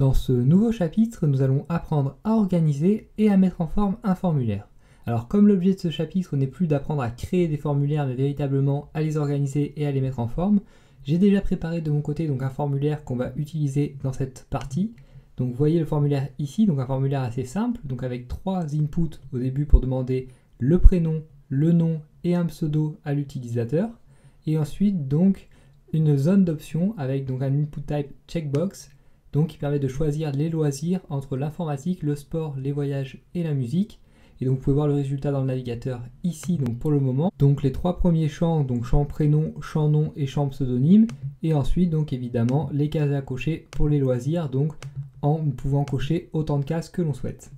Dans ce nouveau chapitre, nous allons apprendre à organiser et à mettre en forme un formulaire. Alors comme l'objet de ce chapitre n'est plus d'apprendre à créer des formulaires, mais véritablement à les organiser et à les mettre en forme, j'ai déjà préparé de mon côté donc un formulaire qu'on va utiliser dans cette partie. Donc vous voyez le formulaire ici, donc un formulaire assez simple, donc avec 3 inputs au début pour demander le prénom, le nom et un pseudo à l'utilisateur. Et ensuite donc une zone d'options avec donc un input type checkbox, donc qui permet de choisir les loisirs entre l'informatique, le sport, les voyages et la musique. Et donc vous pouvez voir le résultat dans le navigateur ici donc pour le moment. Donc les 3 premiers champs, donc champ prénom, champ nom et champ pseudonyme. Et ensuite donc évidemment les cases à cocher pour les loisirs, donc en pouvant cocher autant de cases que l'on souhaite.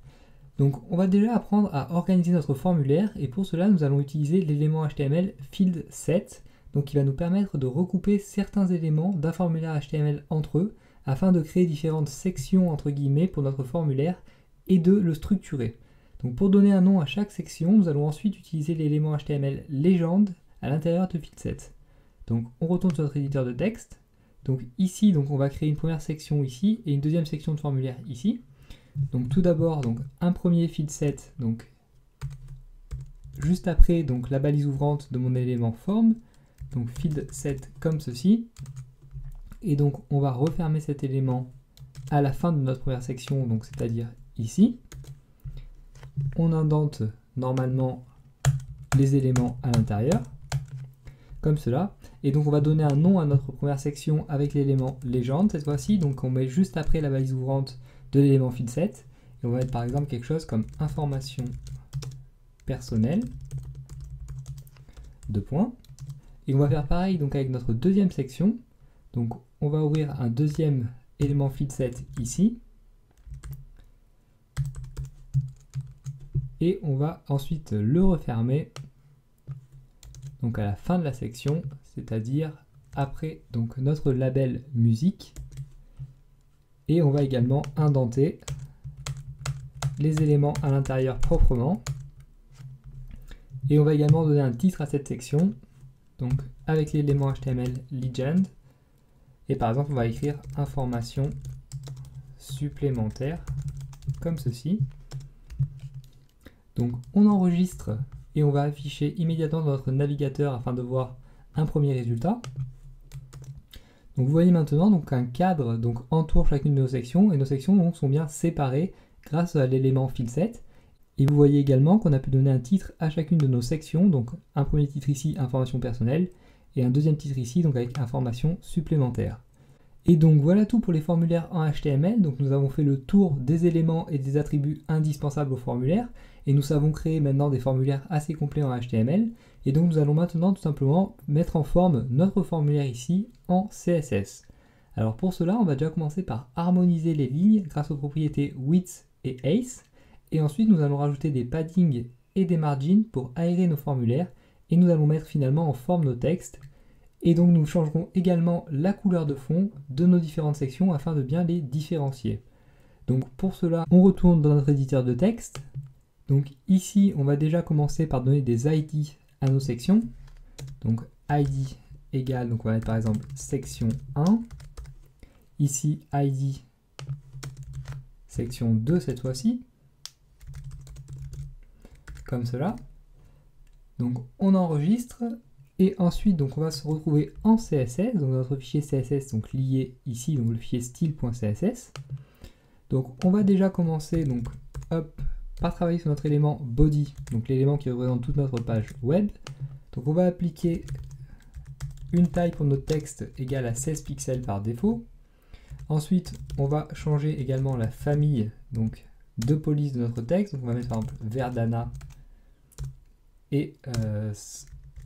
Donc on va déjà apprendre à organiser notre formulaire et pour cela nous allons utiliser l'élément HTML field set, donc qui va nous permettre de recouper certains éléments d'un formulaire HTML entre eux afin de créer différentes sections entre guillemets pour notre formulaire et de le structurer. Donc pour donner un nom à chaque section, nous allons ensuite utiliser l'élément HTML legend à l'intérieur de field set. Donc on retourne sur notre éditeur de texte. Donc ici donc on va créer une première section ici et une deuxième section de formulaire ici. Donc tout d'abord donc un premier field set, donc juste après donc la balise ouvrante de mon élément form, donc field set comme ceci. Et donc on va refermer cet élément à la fin de notre première section, donc c'est-à-dire ici. On indente normalement les éléments à l'intérieur, comme cela. Et donc on va donner un nom à notre première section avec l'élément legend cette fois-ci. Donc on met juste après la balise ouvrante de l'élément field set. Et on va mettre par exemple quelque chose comme information personnelle, 2 points. Et on va faire pareil donc avec notre deuxième section. Donc on va ouvrir un deuxième élément field set ici. Et on va ensuite le refermer donc à la fin de la section, c'est-à-dire après donc notre label musique. Et on va également indenter les éléments à l'intérieur proprement. Et on va également donner un titre à cette section, donc avec l'élément HTML legend. Et par exemple, on va écrire information supplémentaire, comme ceci. Donc on enregistre et on va afficher immédiatement dans notre navigateur afin de voir un premier résultat. Donc vous voyez maintenant donc un cadre donc entoure chacune de nos sections et nos sections donc sont bien séparées grâce à l'élément field set. Et vous voyez également qu'on a pu donner un titre à chacune de nos sections, donc un premier titre ici, information personnelle, et un deuxième titre ici, donc avec information supplémentaire. Et donc voilà tout pour les formulaires en HTML. Donc nous avons fait le tour des éléments et des attributs indispensables au formulaire, et nous savons créer maintenant des formulaires assez complets en HTML. Et donc nous allons maintenant tout simplement mettre en forme notre formulaire ici en CSS. Alors pour cela, on va déjà commencer par harmoniser les lignes grâce aux propriétés width et height. Et ensuite, nous allons rajouter des paddings et des margins pour aérer nos formulaires. Et nous allons mettre finalement en forme nos textes. Et donc, nous changerons également la couleur de fond de nos différentes sections afin de bien les différencier. Donc, pour cela, on retourne dans notre éditeur de texte. Donc, ici, on va déjà commencer par donner des ID à nos sections. Donc, ID égale, donc on va mettre par exemple section 1. Ici, ID section 2 cette fois-ci. Comme cela. Donc on enregistre et ensuite donc on va se retrouver en CSS, donc notre fichier CSS donc lié ici, donc le fichier style.css. Donc on va déjà commencer donc hop par travailler sur notre élément body, donc l'élément qui représente toute notre page web. Donc on va appliquer une taille pour notre texte égale à 16 pixels par défaut. Ensuite on va changer également la famille donc de police de notre texte, donc on va mettre par exemple Verdana et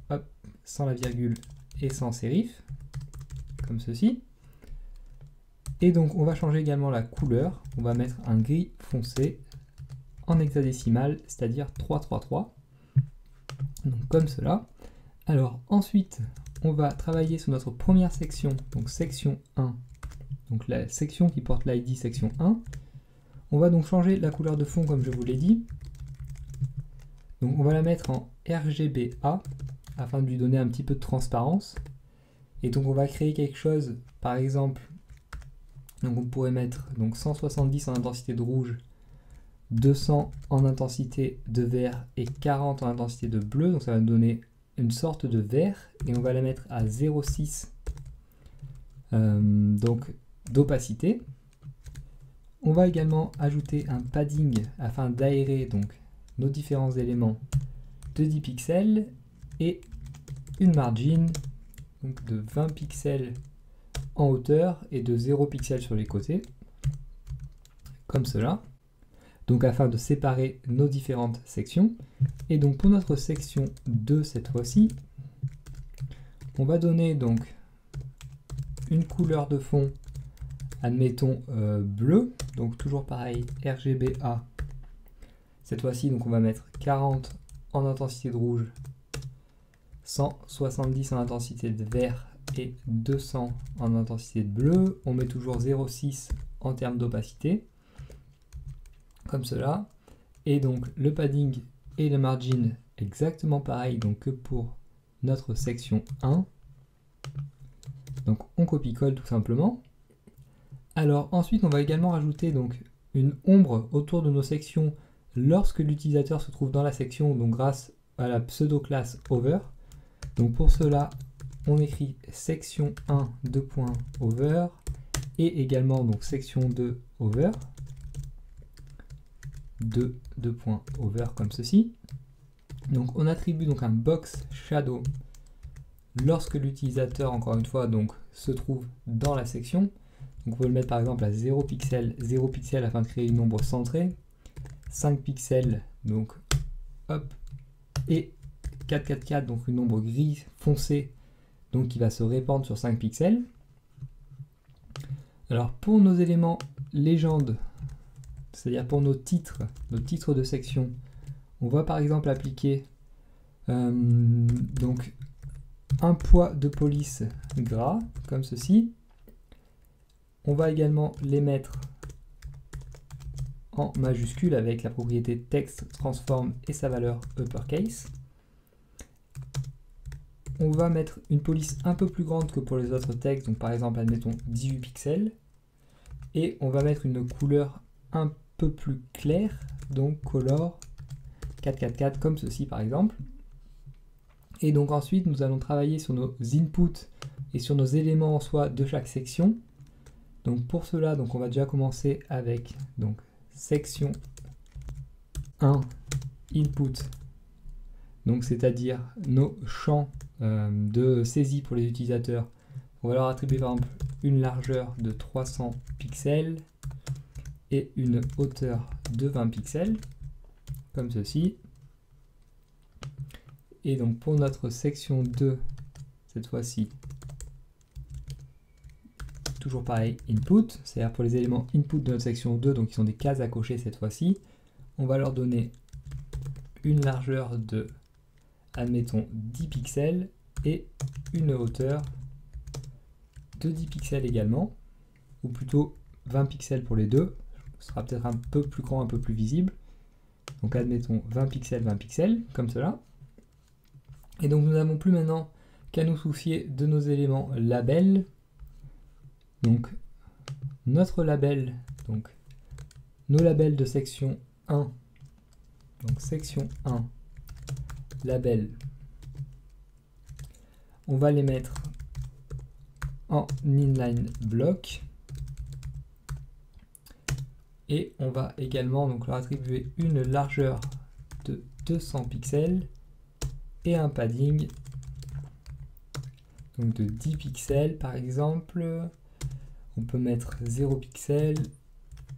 hop, sans la virgule et sans sérif, comme ceci. Et donc on va changer également la couleur, on va mettre un gris foncé en hexadécimal, c'est-à-dire 333, donc comme cela. Alors ensuite, on va travailler sur notre première section, donc section 1, donc la section qui porte l'ID section 1. On va donc changer la couleur de fond comme je vous l'ai dit. Donc on va la mettre en RGBA afin de lui donner un petit peu de transparence. Et donc on va créer quelque chose, par exemple, Donc on pourrait mettre donc 170 en intensité de rouge, 200 en intensité de vert et 40 en intensité de bleu. Donc ça va nous donner une sorte de vert et on va la mettre à 0,6 donc d'opacité. On va également ajouter un padding afin d'aérer donc nos différents éléments de 10 pixels et une margin donc de 20 pixels en hauteur et de 0 pixels sur les côtés, comme cela, donc afin de séparer nos différentes sections. Et donc pour notre section 2 cette fois-ci, on va donner donc une couleur de fond, admettons bleu, donc toujours pareil, RGBA. Cette fois-ci, donc on va mettre 40 en intensité de rouge, 170 en intensité de vert et 200 en intensité de bleu. On met toujours 0,6 en termes d'opacité, comme cela. Et donc le padding et le margin exactement pareil donc que pour notre section 1. Donc on copie-colle tout simplement. Alors ensuite on va également rajouter donc une ombre autour de nos sections lorsque l'utilisateur se trouve dans la section, donc grâce à la pseudo-classe over. Donc pour cela on écrit section 1 2.over et également donc section 2 over 2.over comme ceci. Donc on attribue donc un box shadow lorsque l'utilisateur, encore une fois, donc se trouve dans la section. Donc on peut le mettre par exemple à 0 pixel afin de créer une ombre centrée, 5 pixels donc hop, et 444 donc une ombre gris foncée donc qui va se répandre sur 5 pixels. Alors pour nos éléments légendes, c'est-à-dire pour nos titres de section, on va par exemple appliquer donc un poids de police gras, comme ceci. On va également les mettre en majuscule avec la propriété text transform et sa valeur uppercase. On va mettre une police un peu plus grande que pour les autres textes, donc par exemple admettons 18 pixels. Et on va mettre une couleur un peu plus claire, donc color 444 comme ceci par exemple. Et donc ensuite nous allons travailler sur nos inputs et sur nos éléments en soi de chaque section. Donc pour cela, donc on va déjà commencer avec donc section 1 input, donc c'est-à-dire nos champs de saisie pour les utilisateurs. On va leur attribuer par exemple une largeur de 300 pixels et une hauteur de 20 pixels, comme ceci. Et donc pour notre section 2, cette fois-ci, toujours pareil, input, c'est-à-dire pour les éléments input de notre section 2, donc qui sont des cases à cocher cette fois-ci, on va leur donner une largeur de, admettons, 10 pixels et une hauteur de 10 pixels également, ou plutôt 20 pixels pour les deux, ce sera peut-être un peu plus grand, un peu plus visible. Donc admettons 20 pixels, comme cela. Et donc nous n'avons plus maintenant qu'à nous soucier de nos éléments labels. Donc notre label, donc nos labels de section 1, donc section 1, label, on va les mettre en inline block et on va également donc leur attribuer une largeur de 200 pixels et un padding donc de 10 pixels par exemple. On peut mettre 0 pixels,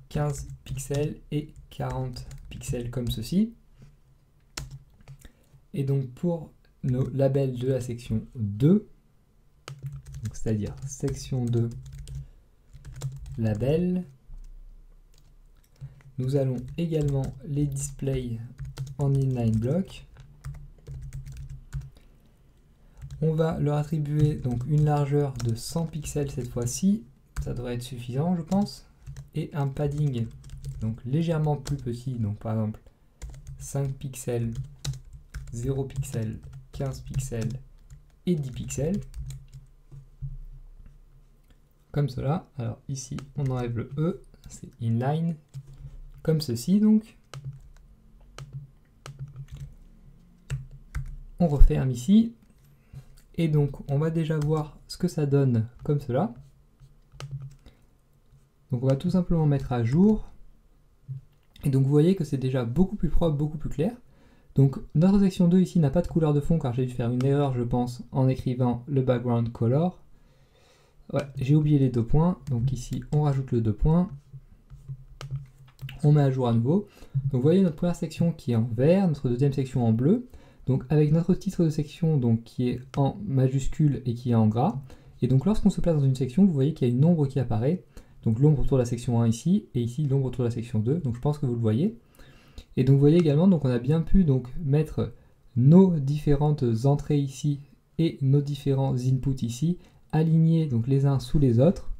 15 pixels et 40 pixels comme ceci. Et donc pour nos labels de la section 2, c'est-à-dire section 2 label, nous allons également les display en inline block. On va leur attribuer donc une largeur de 100 pixels cette fois-ci, ça devrait être suffisant je pense, et un padding donc légèrement plus petit, donc par exemple 5 pixels, 0 pixels, 15 pixels et 10 pixels. comme cela. Alors ici, on enlève le E, c'est inline, comme ceci donc. On referme ici, et donc on va déjà voir ce que ça donne comme cela. Donc on va tout simplement mettre à jour, et donc vous voyez que c'est déjà beaucoup plus propre, beaucoup plus clair. Donc notre section 2 ici n'a pas de couleur de fond car j'ai dû faire une erreur je pense en écrivant le background color. Ouais, j'ai oublié les 2 points, donc ici on rajoute le 2 points, on met à jour à nouveau. Donc vous voyez notre première section qui est en vert, notre deuxième section en bleu, donc avec notre titre de section donc, qui est en majuscule et qui est en gras. Et donc lorsqu'on se place dans une section, vous voyez qu'il y a une ombre qui apparaît, donc l'ombre autour de la section 1 ici, et ici l'ombre autour de la section 2, donc je pense que vous le voyez. Et donc vous voyez également, donc on a bien pu donc mettre nos différentes entrées ici et nos différents inputs ici, alignés donc les uns sous les autres,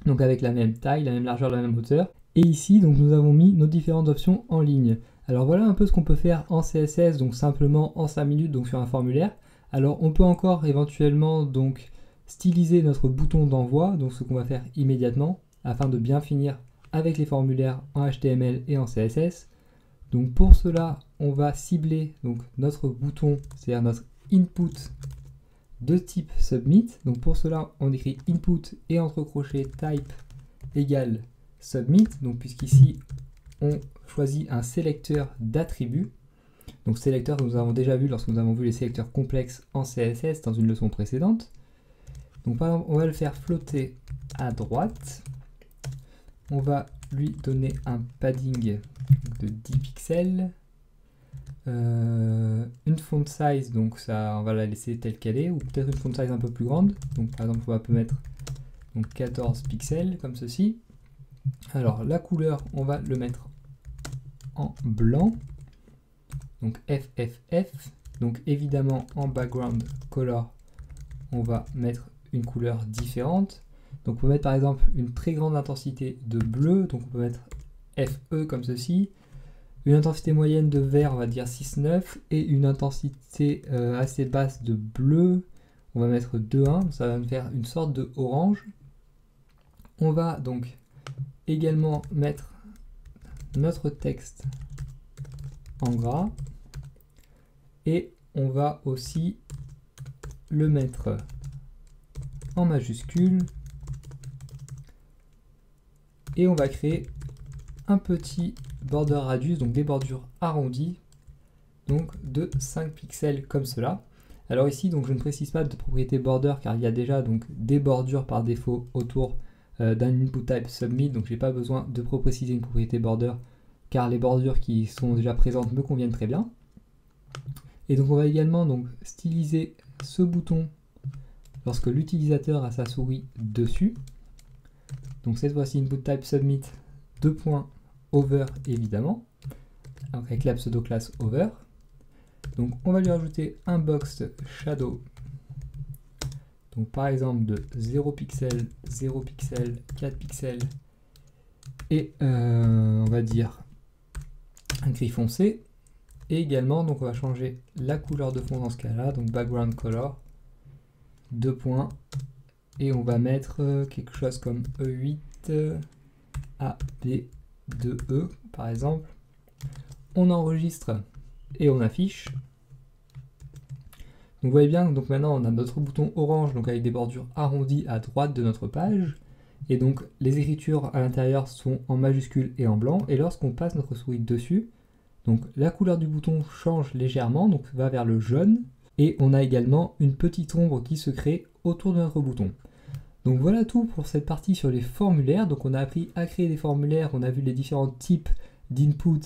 donc avec la même taille, la même largeur, la même hauteur. Et ici donc nous avons mis nos différentes options en ligne. Alors voilà un peu ce qu'on peut faire en CSS, donc simplement en 5 minutes donc sur un formulaire. Alors on peut encore éventuellement donc styliser notre bouton d'envoi, donc ce qu'on va faire immédiatement, afin de bien finir avec les formulaires en HTML et en CSS. Donc pour cela, on va cibler donc notre bouton, c'est-à-dire notre input de type submit. Donc pour cela, on écrit input et entre crochets type égale submit. Donc puisqu'ici, on choisit un sélecteur d'attributs. Donc sélecteur que nous avons déjà vu lorsque nous avons vu les sélecteurs complexes en CSS dans une leçon précédente. Donc par exemple, on va le faire flotter à droite. On va lui donner un padding de 10 pixels. Une font size, donc ça, on va la laisser telle qu'elle est, ou peut-être une font size un peu plus grande. Donc par exemple, on va mettre donc 14 pixels, comme ceci. Alors la couleur, on va le mettre en blanc. Donc FFF. Donc évidemment, en background color, on va mettre une couleur différente. Donc on peut mettre par exemple une très grande intensité de bleu, donc on peut mettre FE comme ceci, une intensité moyenne de vert, on va dire 6,9, et une intensité assez basse de bleu, on va mettre 2,1, ça va nous faire une sorte de orange. On va donc également mettre notre texte en gras, et on va aussi le mettre en majuscule, et on va créer un petit border radius, donc des bordures arrondies, donc de 5 pixels comme cela. Alors ici, donc je ne précise pas de propriété border car il y a déjà donc des bordures par défaut autour d'un input type submit, donc j'ai pas besoin de préciser une propriété border car les bordures qui sont déjà présentes me conviennent très bien. Et donc on va également donc styliser ce bouton lorsque l'utilisateur a sa souris dessus. Donc cette fois-ci input type submit 2 points over évidemment, avec la pseudo-classe over. Donc on va lui rajouter un box shadow, donc par exemple de 0 pixels, 0 pixels, 4 pixels, et on va dire un gris foncé. Et également donc on va changer la couleur de fond dans ce cas-là, donc background color, 2 points, et on va mettre quelque chose comme E8 AB2E par exemple. On enregistre et on affiche. Donc vous voyez bien, donc maintenant on a notre bouton orange, donc avec des bordures arrondies à droite de notre page, et donc les écritures à l'intérieur sont en majuscule et en blanc, et lorsqu'on passe notre souris dessus, donc la couleur du bouton change légèrement, donc va vers le jaune, et on a également une petite ombre qui se crée autour de notre bouton. Donc voilà tout pour cette partie sur les formulaires. Donc on a appris à créer des formulaires, on a vu les différents types d'input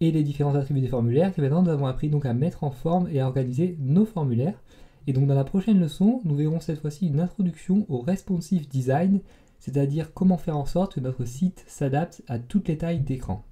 et les différents attributs des formulaires, et maintenant nous avons appris donc à mettre en forme et à organiser nos formulaires. Et donc dans la prochaine leçon, nous verrons cette fois-ci une introduction au responsive design, c'est-à-dire comment faire en sorte que notre site s'adapte à toutes les tailles d'écran.